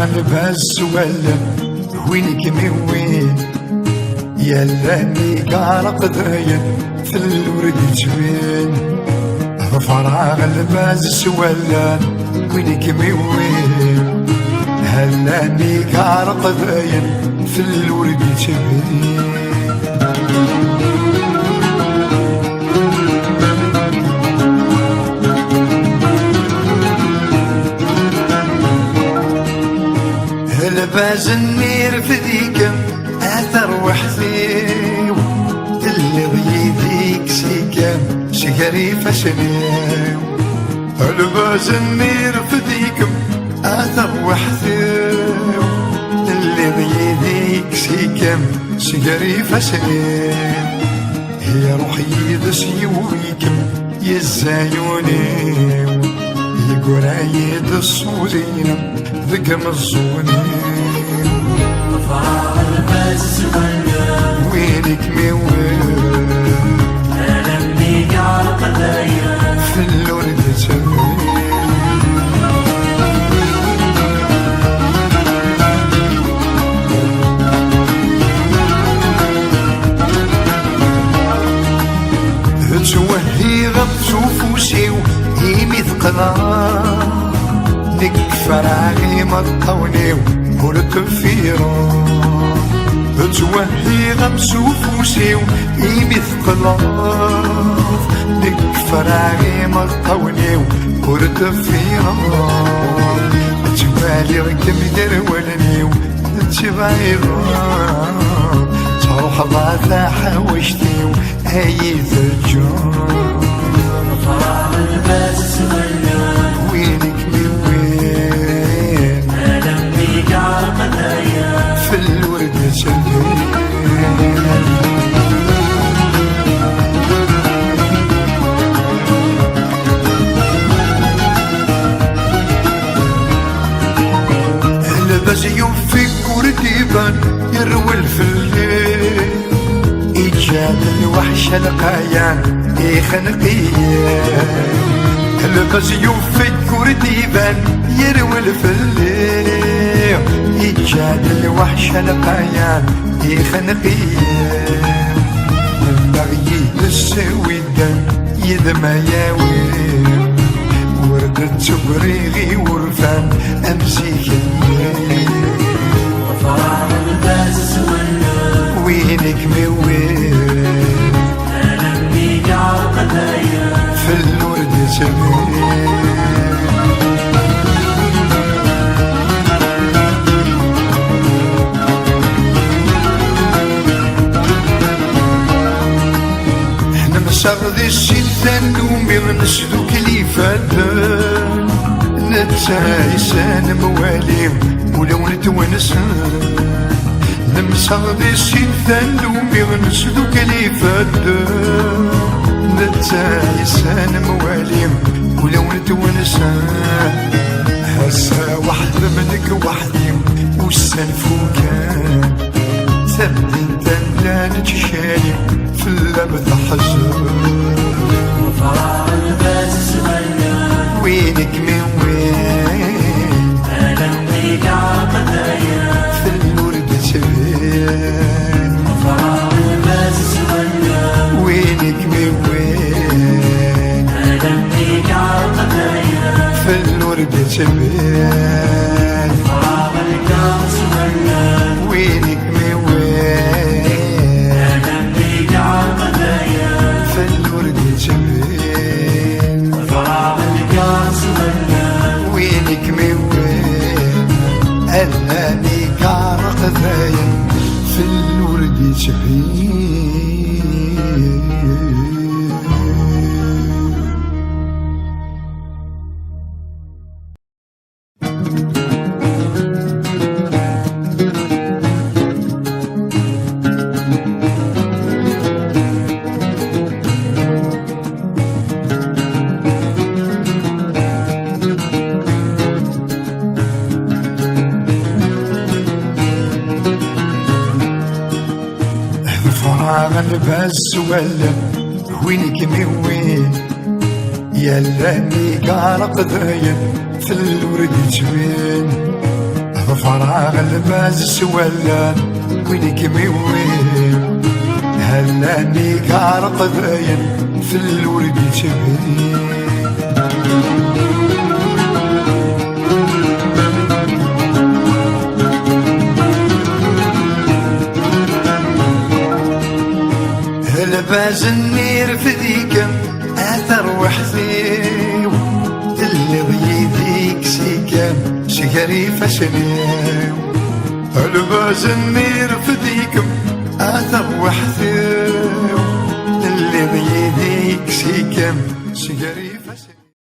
الباس ولا وينك من وين يا لاني قارق ذاين في الورد جبين فراغ الباس ولا وينك من وين هلاني قارق ذاين في الورد جبين الباز النير فديك اثر وحثيو اللي بيديك سيكا شقري فشنيو الباز النير فديك اثر وحثيو اللي بيديك سيكا شقري فشنيو هي روحي دسيويكم يزايونيو يقول عيد الصورين ذقم الزونين فراغ الباس ولا وينك من وين ألمي قارق ذاين في الورد جبين توهي غبتو فوسيو يمي ثقلا نكفر عغي مطونيو وركفيرو توهي غمسو فوسيو يمي ثقلا نكفر عغي مطونيو وركفيرو توالي ركم درولنيو تبعيرو تروح ضاثا حوشتيو هايث الجون فراغ الباس ولا وينك من وين ألمي قارق ذاين في الورد جبين الباس ينفك ورديبان يروي الفلين إيجاد الوحش القايان يخنقيه الباس ينفك ورديبان يروي الفلين إيجاد الوحش القايان يخنقيه بغي السويدان يذما ياوي ورد تبريغي ورفان أمسيك فراغ الباس ولا وينك من وين ألمي قارق ذاين في الورد جبين احنا مشاغدي الشتان نومي نشدو كليفاتنا نتسايسان مواليم ولو نتونسان نمسغدي الشتان نومي نشدو كليفاتنا نتسايسان مواليم ولو نتونسان هسا وحدة منك وحدي والسنفو كان تبدي انت لا نتشالي في اللبث حزن فراغ الباس ولا وينك من وين ألمي قارق ذاين في الورد جبين فراغ الباس ولا وينك من وين ألمي قارق ذاين في الورد جبين فراغ الباس ولا وينك من وين ألمي قارق ذاين في الورد جبين فراغ الباس ولا وينك من وين أنني قارق ذاين في الورد جبين الباس ولا وينك من وين يا لاني قارق ذاين في الورد جبين فراغ الباز سولان وينك وين هلاني كارق باين في الورد تبرين الباز النير فديك اثر وحثيو اللي ضيديك سيكام شجري فشنيو الباز النير فديك اثر وحثيو اللي ضيديك سيكام شجري فشنيو